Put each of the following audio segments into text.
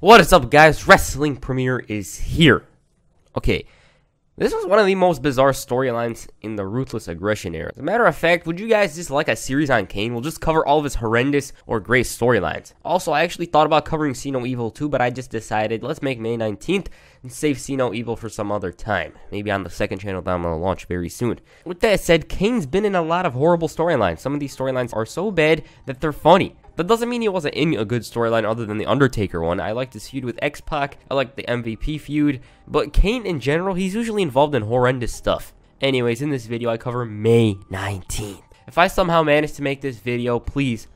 What is up, guys? Wrestling Premiere is here. Okay, this was one of the most bizarre storylines in the Ruthless Aggression era. As a matter of fact, would you guys just like a series on Kane? We'll just cover all of his horrendous or great storylines. Also, I actually thought about covering See No Evil too, but I just decided let's make May 19th and save See No Evil for some other time. Maybe on the second channel that I'm going to launch very soon. With that said, Kane's been in a lot of horrible storylines. Some of these storylines are so bad that they're funny. That doesn't mean he wasn't in a good storyline other than the Undertaker one. I like this feud with X-Pac. I like the MVP feud. But Kane in general, he's usually involved in horrendous stuff. Anyways, in this video, I cover May 19th. If I somehow manage to make this video, please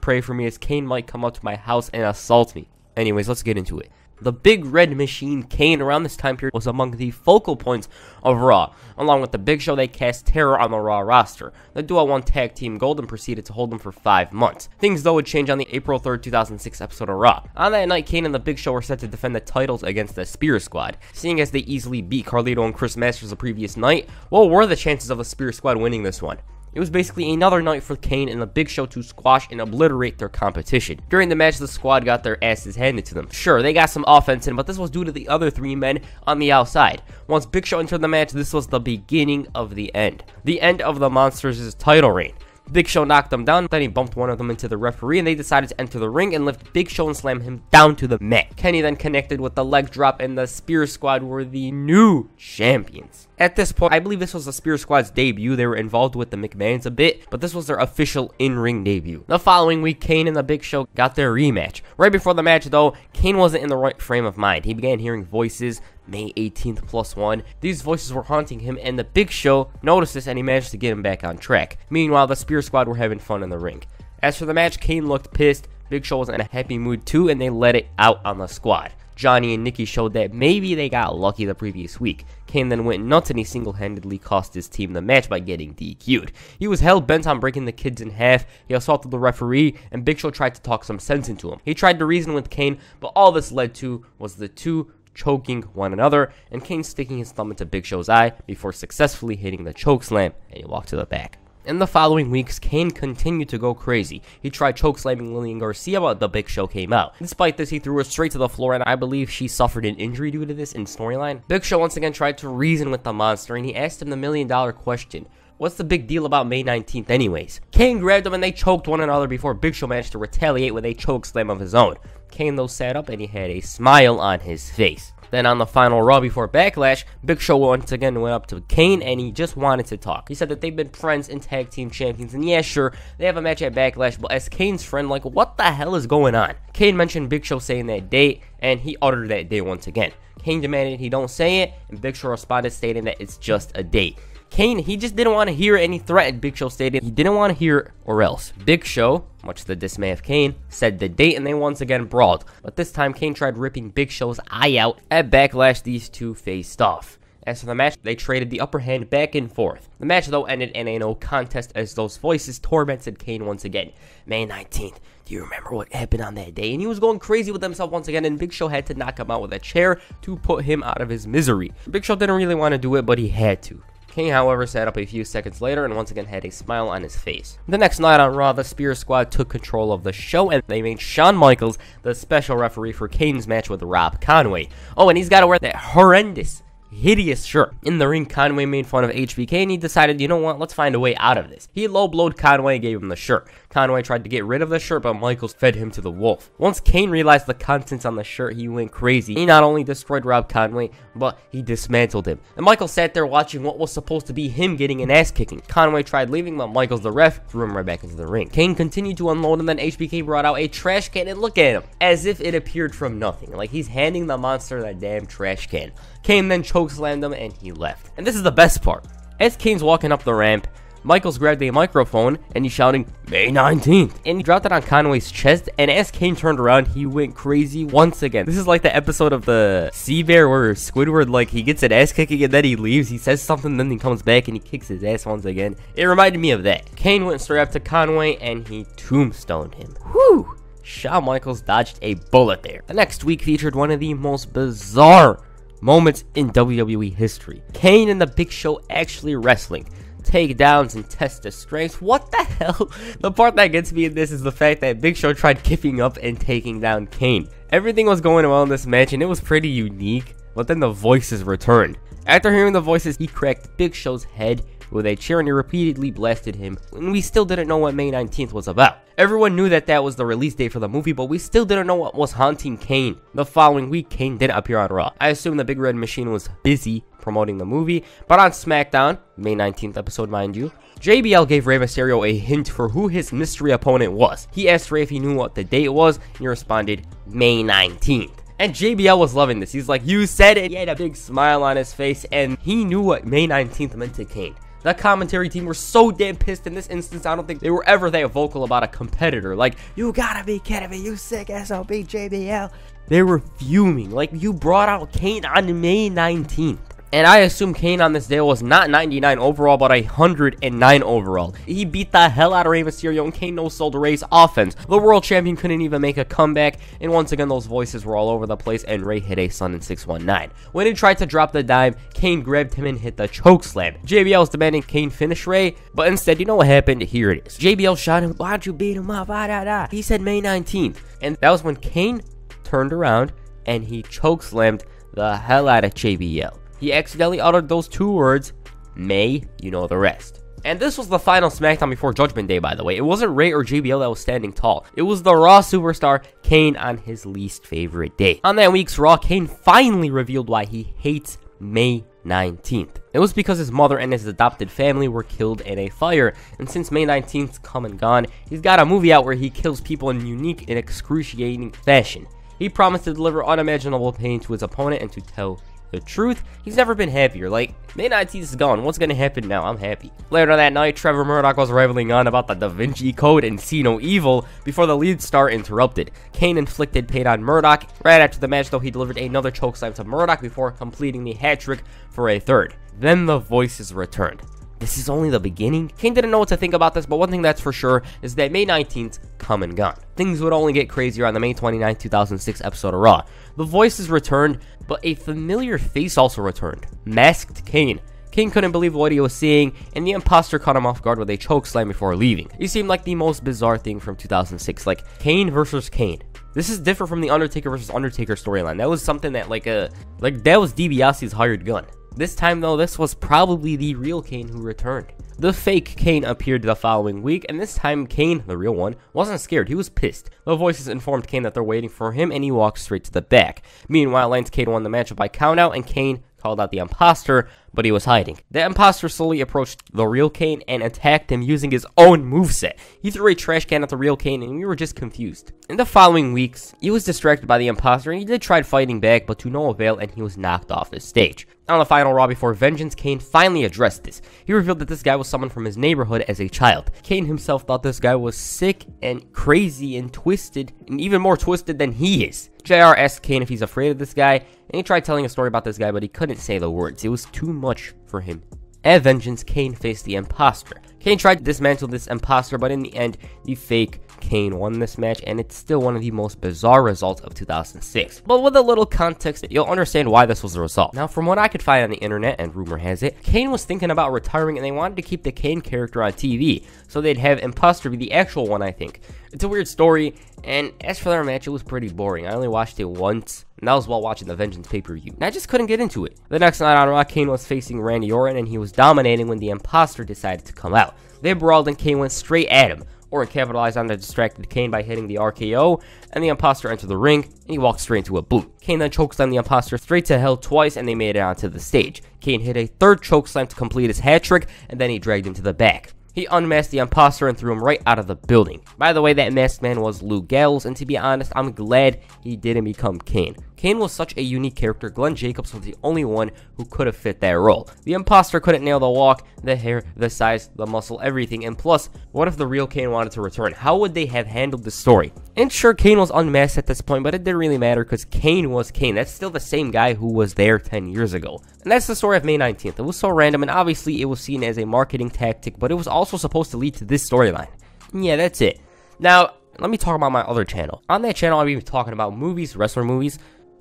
pray for me as Kane might come up to my house and assault me. Anyways, let's get into it. The Big Red Machine, Kane, around this time period was among the focal points of Raw. Along with the Big Show, they cast terror on the Raw roster. The duo won Tag Team Gold and proceeded to hold them for 5 months. Things, though, would change on the April 3rd, 2006 episode of Raw. On that night, Kane and the Big Show were set to defend the titles against the Spear Squad. Seeing as they easily beat Carlito and Chris Masters the previous night, what were the chances of the Spear Squad winning this one? It was basically another night for Kane and the Big Show to squash and obliterate their competition. During the match, the squad got their asses handed to them. Sure, they got some offense in, but this was due to the other 3 men on the outside. Once Big Show entered the match, this was the beginning of the end. The end of the Monsters' title reign. Big Show knocked them down, then he bumped one of them into the referee, and they decided to enter the ring and lift Big Show and slam him down to the mat. Kenny then connected with the leg drop, and the Spear Squad were the new champions. At this point, I believe this was the Spear Squad's debut. They were involved with the McMahons a bit, but this was their official in-ring debut. The following week, Kane and the Big Show got their rematch. Right before the match, though, Kane wasn't in the right frame of mind. He began hearing voices, May 18th +1. These voices were haunting him, and the Big Show noticed this, and he managed to get him back on track. Meanwhile, the Spear Squad were having fun in the ring. As for the match, Kane looked pissed. Big Show was in a happy mood too, and they let it out on the squad. Johnny and Nikki showed that maybe they got lucky the previous week. Kane then went nuts and he single-handedly cost his team the match by getting DQ'd. He was hell-bent on breaking the kids in half, he assaulted the referee, and Big Show tried to talk some sense into him. He tried to reason with Kane, but all this led to was the two choking one another, and Kane sticking his thumb into Big Show's eye before successfully hitting the chokeslam, and he walked to the back. In the following weeks, Kane continued to go crazy. He tried chokeslamming Lillian Garcia, but the Big Show came out. Despite this, he threw her straight to the floor, and I believe she suffered an injury due to this in storyline. Big Show once again tried to reason with the monster, and he asked him the million-dollar question. What's the big deal about May 19th anyways? Kane grabbed him and they choked one another before Big Show managed to retaliate with a chokeslam of his own. Kane, though, sat up and he had a smile on his face. Then on the final Raw before Backlash, Big Show once again went up to Kane and he just wanted to talk. He said that they've been friends and tag team champions, and yeah, sure, they have a match at Backlash, but as Kane's friend, like, what the hell is going on? Kane mentioned Big Show saying that date, and he uttered that date once again. Kane demanded he don't say it, and Big Show responded stating that it's just a date. Kane, he just didn't want to hear any threat, and Big Show stated he didn't want to hear or else. Big Show, much to the dismay of Kane, said the date and they once again brawled. But this time, Kane tried ripping Big Show's eye out. At Backlash, these two faced off. As for the match, they traded the upper hand back and forth. The match, though, ended in a no contest as those voices tormented Kane once again. May 19th, do you remember what happened on that day? And he was going crazy with himself once again, and Big Show had to knock him out with a chair to put him out of his misery. Big Show didn't really want to do it, but he had to. Kane, however, sat up a few seconds later and once again had a smile on his face. The next night on Raw, the Spear Squad took control of the show and they made Shawn Michaels the special referee for Kane's match with Rob Conway. Oh, and he's got to wear that horrendous, hideous shirt. In the ring, Conway made fun of HBK and he decided, you know what, let's find a way out of this. He low-blowed Conway and gave him the shirt. Conway tried to get rid of the shirt, but Michaels fed him to the wolf. Once Kane realized the contents on the shirt, he went crazy. He not only destroyed Rob Conway, but he dismantled him. And Michaels sat there watching what was supposed to be him getting an ass kicking. Conway tried leaving, but Michaels, the ref, threw him right back into the ring. Kane continued to unload, and then HBK brought out a trash can, and look at him, as if it appeared from nothing. Like he's handing the monster that damn trash can. Kane then chokeslammed him, and he left. And this is the best part. As Kane's walking up the ramp, Michaels grabbed a microphone and he's shouting, May 19th. And he dropped it on Conway's chest, and as Kane turned around, he went crazy once again. This is like the episode of the Sea Bear where Squidward, like, he gets an ass kicking and then he leaves. He says something, then he comes back and he kicks his ass once again. It reminded me of that. Kane went straight up to Conway and he tombstoned him. Whew! Shawn Michaels dodged a bullet there. The next week featured one of the most bizarre moments in WWE history. Kane and the Big Show actually wrestling. takedowns and test his strength. What the hell? The part that gets me in this is the fact that Big Show tried giving up and taking down Kane. Everything was going well in this match, and it was pretty unique, but then the voices returned. After hearing the voices, he cracked Big Show's head with a chair and he repeatedly blasted him, and we still didn't know what May 19th was about. Everyone knew that that was the release date for the movie, but we still didn't know what was haunting Kane. The following week, Kane didn't appear on Raw. I assume the Big Red Machine was busy promoting the movie, but on SmackDown, May 19th episode mind you, JBL gave Rey Mysterio a hint for who his mystery opponent was. He asked Rey if he knew what the date was, and he responded, May 19th. And JBL was loving this. He's like, you said it. He had a big smile on his face, and he knew what May 19th meant to Kane. The commentary team were so damn pissed in this instance, I don't think they were ever that vocal about a competitor. Like, you gotta be kidding me, you sick SOB JBL. They were fuming. Like, you brought out Kane on May 19th. And I assume Kane on this day was not 99 overall, but 109 overall. He beat the hell out of Rey Mysterio, and Kane no-sold Rey's offense. The world champion couldn't even make a comeback, and once again, those voices were all over the place, and Rey hit a Sun in 619. When he tried to drop the dime, Kane grabbed him and hit the choke slam. JBL was demanding Kane finish Rey, but instead, you know what happened? Here it is. JBL shot him, why'd you beat him up? He said May 19th. And that was when Kane turned around, and he choke slammed the hell out of JBL. He accidentally uttered those two words, May, you know the rest. And this was the final SmackDown before Judgment Day, by the way. It wasn't Rey or JBL that was standing tall. It was the Raw superstar, Kane, on his least favorite day. On that week's Raw, Kane finally revealed why he hates May 19th. It was because his mother and his adopted family were killed in a fire, and since May 19th's come and gone, he's got a movie out where he kills people in unique and excruciating fashion. He promised to deliver unimaginable pain to his opponent and to tell the truth. He's never been happier. Like, May 19th is gone. What's gonna happen now? I'm happy. Later that night, Trevor Murdoch was rambling on about the Da Vinci Code and see no evil before the lead star interrupted. Kane inflicted pain on Murdoch. Right after the match, though, he delivered another chokeslam to Murdoch before completing the hat trick for a third. Then the voices returned. This is only the beginning. Kane didn't know what to think about this, but one thing that's for sure is that May 19th come and gone. Things would only get crazier on the May 29th, 2006 episode of Raw. The voices returned, but a familiar face also returned. Masked Kane. Kane couldn't believe what he was seeing, and the imposter caught him off guard with a chokeslam before leaving. It seemed like the most bizarre thing from 2006, like Kane versus Kane. This is different from the Undertaker versus Undertaker storyline. That was something that that was DiBiase's hired gun. This time, though, this was probably the real Kane who returned. The fake Kane appeared the following week, and this time Kane, the real one, wasn't scared. He was pissed. The voices informed Kane that they're waiting for him, and he walked straight to the back. Meanwhile, Lance Kane won the matchup by countout, and Kane called out the imposter, but he was hiding. The imposter slowly approached the real Kane and attacked him using his own moveset. He threw a trash can at the real Kane, and we were just confused. In the following weeks, he was distracted by the imposter, and he did try fighting back, but to no avail, and he was knocked off the stage. On the final Raw before Vengeance, Kane finally addressed this. He revealed that this guy was someone from his neighborhood as a child. Kane himself thought this guy was sick and crazy and twisted, and even more twisted than he is. JR asked Kane if he's afraid of this guy, and he tried telling a story about this guy, but he couldn't say the words. It was too much for him. At Vengeance, Kane faced the imposter. Kane tried to dismantle this imposter, but in the end, the fake Kane won this match, and it's still one of the most bizarre results of 2006. But with a little context, you'll understand why this was the result. Now, from what I could find on the internet, and rumor has it, Kane was thinking about retiring, and they wanted to keep the Kane character on TV, so they'd have imposter be the actual one, I think. It's a weird story, and as for their match, it was pretty boring. I only watched it once, and that was while watching the Vengeance pay-per-view. And I just couldn't get into it. The next night on Raw, Kane was facing Randy Orton, and he was dominating when the imposter decided to come out. They brawled, and Kane went straight at him. Orton capitalized on the distracted Kane by hitting the RKO, and the imposter entered the ring, and he walked straight into a boot. Kane then chokeslammed the imposter straight to hell twice, and they made it onto the stage. Kane hit a third chokeslam to complete his hat trick, and then he dragged him to the back. He unmasked the imposter and threw him right out of the building. By the way, that masked man was Luke Gallows, and to be honest, I'm glad he didn't become Kane. Kane was such a unique character. Glenn Jacobs was the only one who could have fit that role. The imposter couldn't nail the walk, the hair, the size, the muscle, everything. And plus, what if the real Kane wanted to return? How would they have handled the story? And sure, Kane was unmasked at this point, but it didn't really matter because Kane was Kane. That's still the same guy who was there 10 years ago. And that's the story of May 19th. It was so random, and obviously it was seen as a marketing tactic, but it was also supposed to lead to this storyline. Yeah, that's it. Now, let me talk about my other channel. On that channel, I'll be talking about movies, wrestler movies.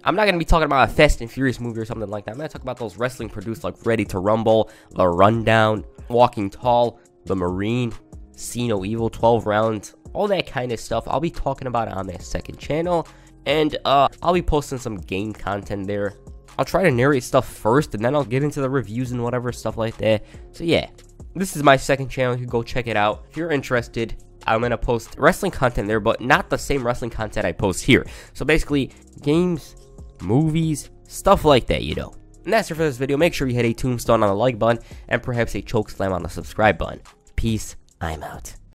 I'm not going to be talking about a Fast and Furious movie or something like that. I'm going to talk about those wrestling produced like Ready to Rumble, The Rundown, Walking Tall, The Marine, See No Evil, 12 Rounds, all that kind of stuff. I'll be talking about it on that second channel. And I'll be posting some game content there. I'll try to narrate stuff first, and then I'll get into the reviews and whatever, stuff like that. So yeah, this is my second channel. You can go check it out if you're interested. I'm going to post wrestling content there, but not the same wrestling content I post here. So basically, games, movies, stuff like that, you know. And that's it for this video. Make sure you hit a tombstone on the like button and perhaps a choke slam on the subscribe button. Peace. I'm out.